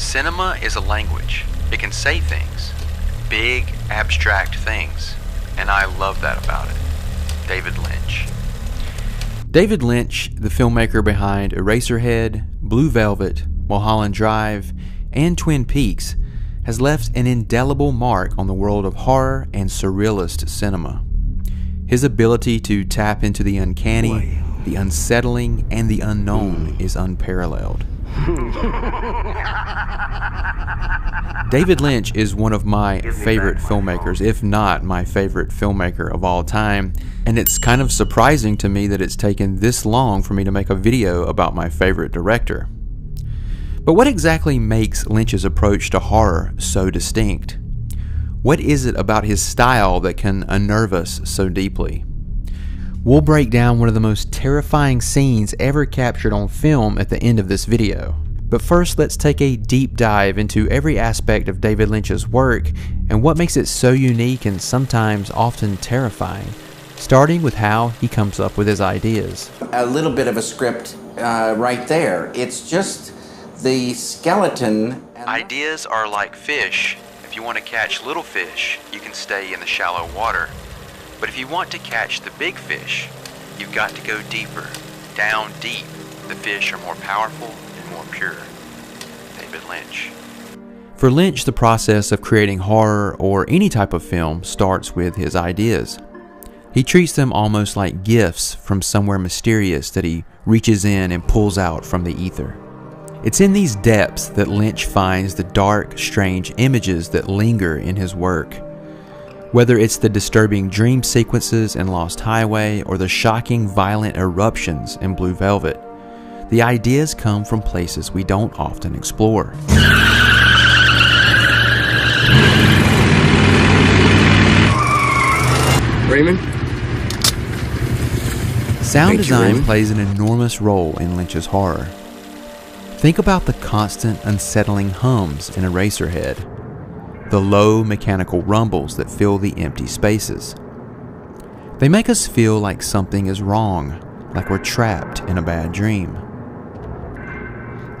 Cinema is a language. It can say things, big, abstract things, and I love that about it. David Lynch. David Lynch, the filmmaker behind Eraserhead, Blue Velvet, Mulholland Drive, and Twin Peaks, has left an indelible mark on the world of horror and surrealist cinema. His ability to tap into the uncanny, the unsettling, and the unknown is unparalleled. David Lynch is one of my favorite filmmakers, if not my favorite filmmaker of all time, and it's kind of surprising to me that it's taken this long for me to make a video about my favorite director. But what exactly makes Lynch's approach to horror so distinct? What is it about his style that can unnerve us so deeply? We'll break down one of the most terrifying scenes ever captured on film at the end of this video. But first, let's take a deep dive into every aspect of David Lynch's work and what makes it so unique and sometimes often terrifying, starting with how he comes up with his ideas. A little bit of a script right there. It's just the skeleton. Ideas are like fish. If you want to catch little fish, you can stay in the shallow water. But if you want to catch the big fish, you've got to go deeper, down deep. The fish are more powerful and more pure. David Lynch. For Lynch, the process of creating horror or any type of film starts with his ideas. He treats them almost like gifts from somewhere mysterious that he reaches in and pulls out from the ether. It's in these depths that Lynch finds the dark, strange images that linger in his work. Whether it's the disturbing dream sequences in Lost Highway or the shocking, violent eruptions in Blue Velvet, the ideas come from places we don't often explore. Raymond? Sound design plays an enormous role in Lynch's horror. Think about the constant, unsettling hums in Eraserhead, the low mechanical rumbles that fill the empty spaces. They make us feel like something is wrong, like we're trapped in a bad dream.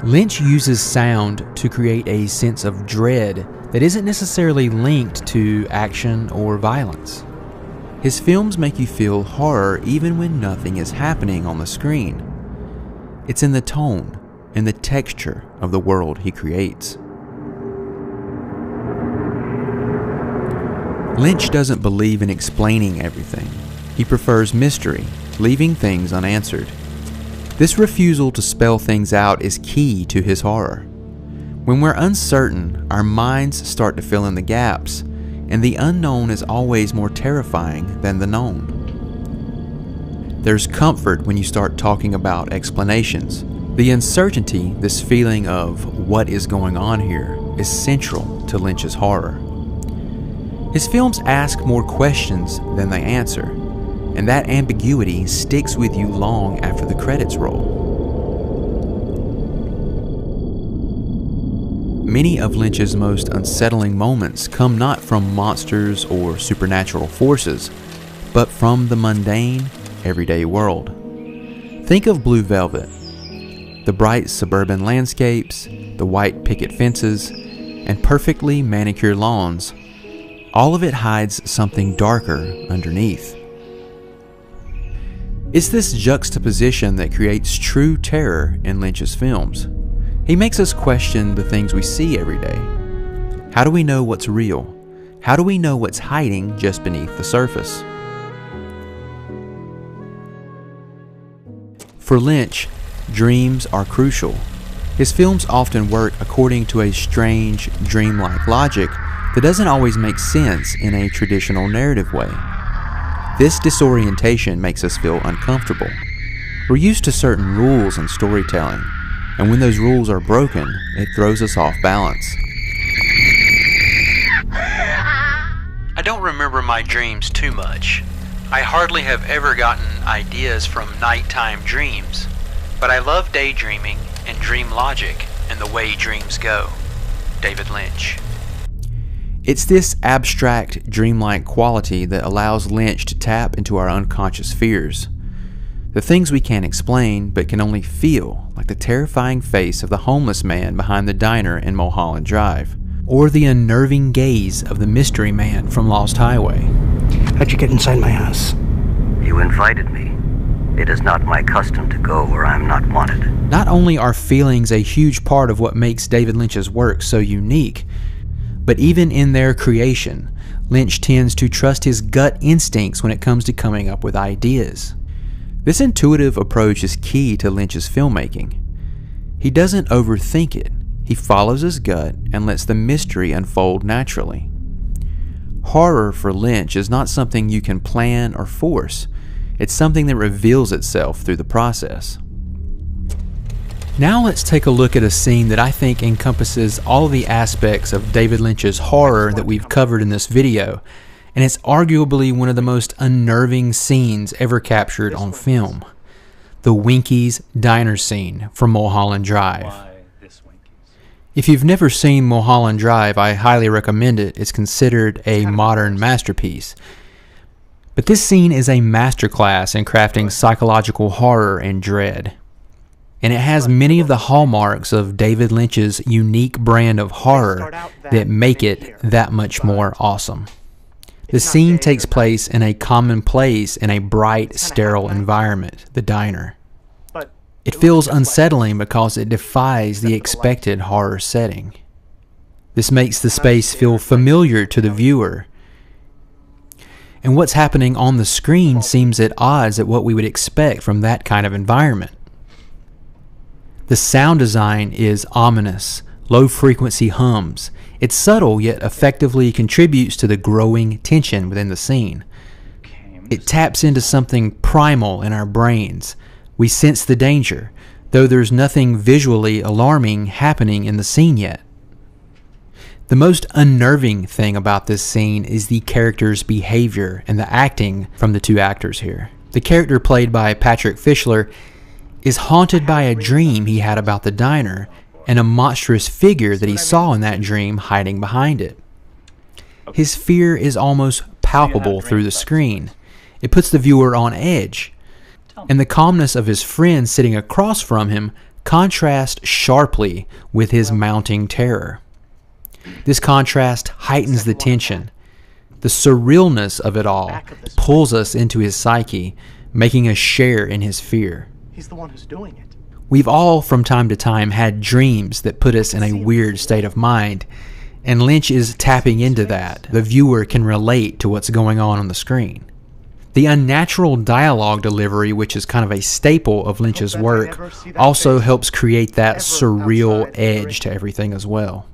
Lynch uses sound to create a sense of dread that isn't necessarily linked to action or violence. His films make you feel horror even when nothing is happening on the screen. It's in the tone and the texture of the world he creates. Lynch doesn't believe in explaining everything. He prefers mystery, leaving things unanswered. This refusal to spell things out is key to his horror. When we're uncertain, our minds start to fill in the gaps, and the unknown is always more terrifying than the known. There's comfort when you start talking about explanations. The uncertainty, this feeling of what is going on here, is central to Lynch's horror. His films ask more questions than they answer, and that ambiguity sticks with you long after the credits roll. Many of Lynch's most unsettling moments come not from monsters or supernatural forces, but from the mundane, everyday world. Think of Blue Velvet. The bright suburban landscapes, the white picket fences, and perfectly manicured lawns, all of it hides something darker underneath. It's this juxtaposition that creates true terror in Lynch's films. He makes us question the things we see every day. How do we know what's real? How do we know what's hiding just beneath the surface? For Lynch, dreams are crucial. His films often work according to a strange, dreamlike logic that doesn't always make sense in a traditional narrative way. This disorientation makes us feel uncomfortable. We're used to certain rules in storytelling, and when those rules are broken, it throws us off balance. I don't remember my dreams too much. I hardly have ever gotten ideas from nighttime dreams, but I love daydreaming and dream logic and the way dreams go. David Lynch. It's this abstract, dreamlike quality that allows Lynch to tap into our unconscious fears. The things we can't explain but can only feel, like the terrifying face of the homeless man behind the diner in Mulholland Drive, or the unnerving gaze of the mystery man from Lost Highway. How'd you get inside my house? You invited me. It is not my custom to go where I am not wanted. Not only are feelings a huge part of what makes David Lynch's work so unique, but even in their creation, Lynch tends to trust his gut instincts when it comes to coming up with ideas. This intuitive approach is key to Lynch's filmmaking. He doesn't overthink it. He follows his gut and lets the mystery unfold naturally. Horror for Lynch is not something you can plan or force. It's something that reveals itself through the process. Now let's take a look at a scene that I think encompasses all the aspects of David Lynch's horror that we've covered in this video, and it's arguably one of the most unnerving scenes ever captured on film. The Winky's diner scene from Mulholland Drive. If you've never seen Mulholland Drive, I highly recommend it. It's considered a modern masterpiece. But this scene is a masterclass in crafting psychological horror and dread. And it has many of the hallmarks of David Lynch's unique brand of horror that make it that much more awesome. The scene takes place in a commonplace and a bright, sterile environment, the diner. It feels unsettling because it defies the expected horror setting. This makes the space feel familiar to the viewer. And what's happening on the screen seems at odds at what we would expect from that kind of environment. The sound design is ominous, low-frequency hums. It's subtle yet effectively contributes to the growing tension within the scene. It taps into something primal in our brains. We sense the danger, though there's nothing visually alarming happening in the scene yet. The most unnerving thing about this scene is the character's behavior and the acting from the two actors here. The character played by Patrick Fischler is haunted by a dream he had about the diner and a monstrous figure that he saw in that dream hiding behind it. His fear is almost palpable through the screen. It puts the viewer on edge, and the calmness of his friend sitting across from him contrasts sharply with his mounting terror. This contrast heightens the tension. The surrealness of it all pulls us into his psyche, making us share in his fear. He's the one who's doing it. We've all from time to time had dreams that put us in a weird state of mind, and Lynch is tapping into that. The viewer can relate to what's going on the screen. The unnatural dialogue delivery, which is kind of a staple of Lynch's work, also helps create that surreal edge to everything as well.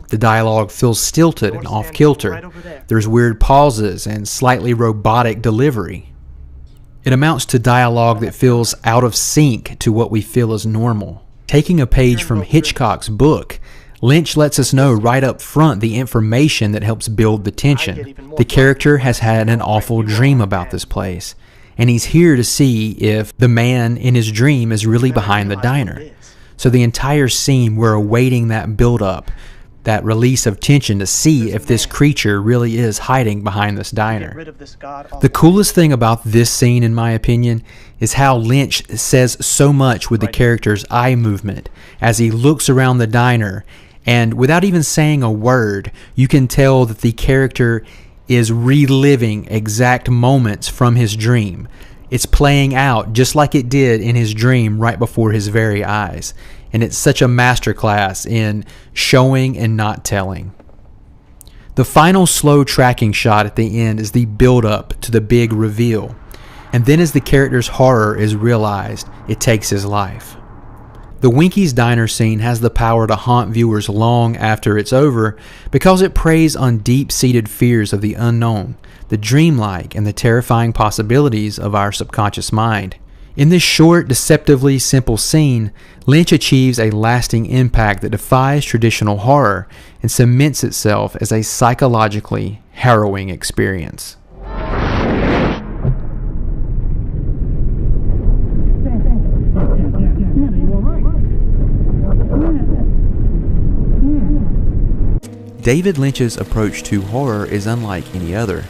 The dialogue feels stilted and off-kilter. There's weird pauses and slightly robotic delivery. It amounts to dialogue that feels out of sync to what we feel is normal. Taking a page from Hitchcock's book, Lynch lets us know right up front the information that helps build the tension. The character has had an awful dream about this place, and he's here to see if the man in his dream is really behind the diner. So the entire scene, we're awaiting that build-up, that release of tension to see if this creature really is hiding behind this diner. The coolest thing about this scene, in my opinion, is how Lynch says so much with the character's eye movement as he looks around the diner, and without even saying a word, you can tell that the character is reliving exact moments from his dream. It's playing out just like it did in his dream right before his very eyes. And it's such a masterclass in showing and not telling. The final slow tracking shot at the end is the build-up to the big reveal. And then as the character's horror is realized, it takes his life. The Winky's diner scene has the power to haunt viewers long after it's over because it preys on deep-seated fears of the unknown, the dreamlike, and the terrifying possibilities of our subconscious mind. In this short, deceptively simple scene, Lynch achieves a lasting impact that defies traditional horror and cements itself as a psychologically harrowing experience. David Lynch's approach to horror is unlike any other.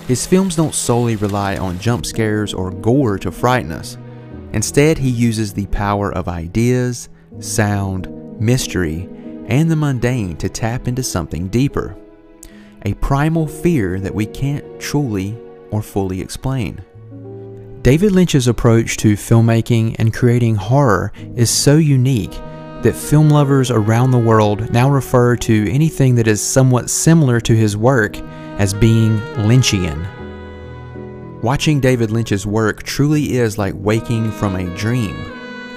His films don't solely rely on jump scares or gore to frighten us. Instead, he uses the power of ideas, sound, mystery, and the mundane to tap into something deeper. A primal fear that we can't truly or fully explain. David Lynch's approach to filmmaking and creating horror is so unique that film lovers around the world now refer to anything that is somewhat similar to his work as being Lynchian. Watching David Lynch's work truly is like waking from a dream.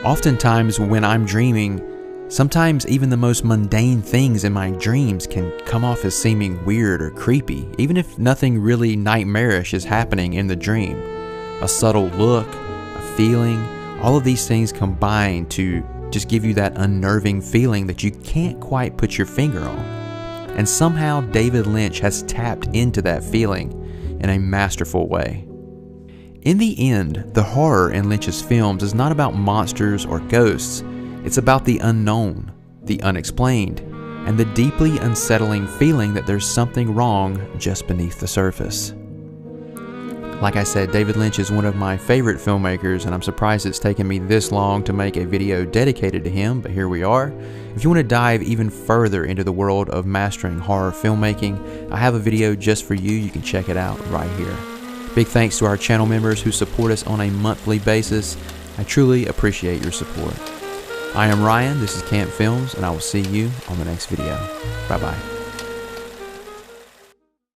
Oftentimes when I'm dreaming, sometimes even the most mundane things in my dreams can come off as seeming weird or creepy, even if nothing really nightmarish is happening in the dream. A subtle look, a feeling, all of these things combine to just give you that unnerving feeling that you can't quite put your finger on. And somehow David Lynch has tapped into that feeling in a masterful way. In the end, the horror in Lynch's films is not about monsters or ghosts. It's about the unknown, the unexplained, and the deeply unsettling feeling that there's something wrong just beneath the surface. Like I said, David Lynch is one of my favorite filmmakers, and I'm surprised it's taken me this long to make a video dedicated to him, but here we are. If you want to dive even further into the world of mastering horror filmmaking, I have a video just for you. You can check it out right here. Big thanks to our channel members who support us on a monthly basis. I truly appreciate your support. I am Ryan, this is Camp Films, and I will see you on the next video. Bye-bye.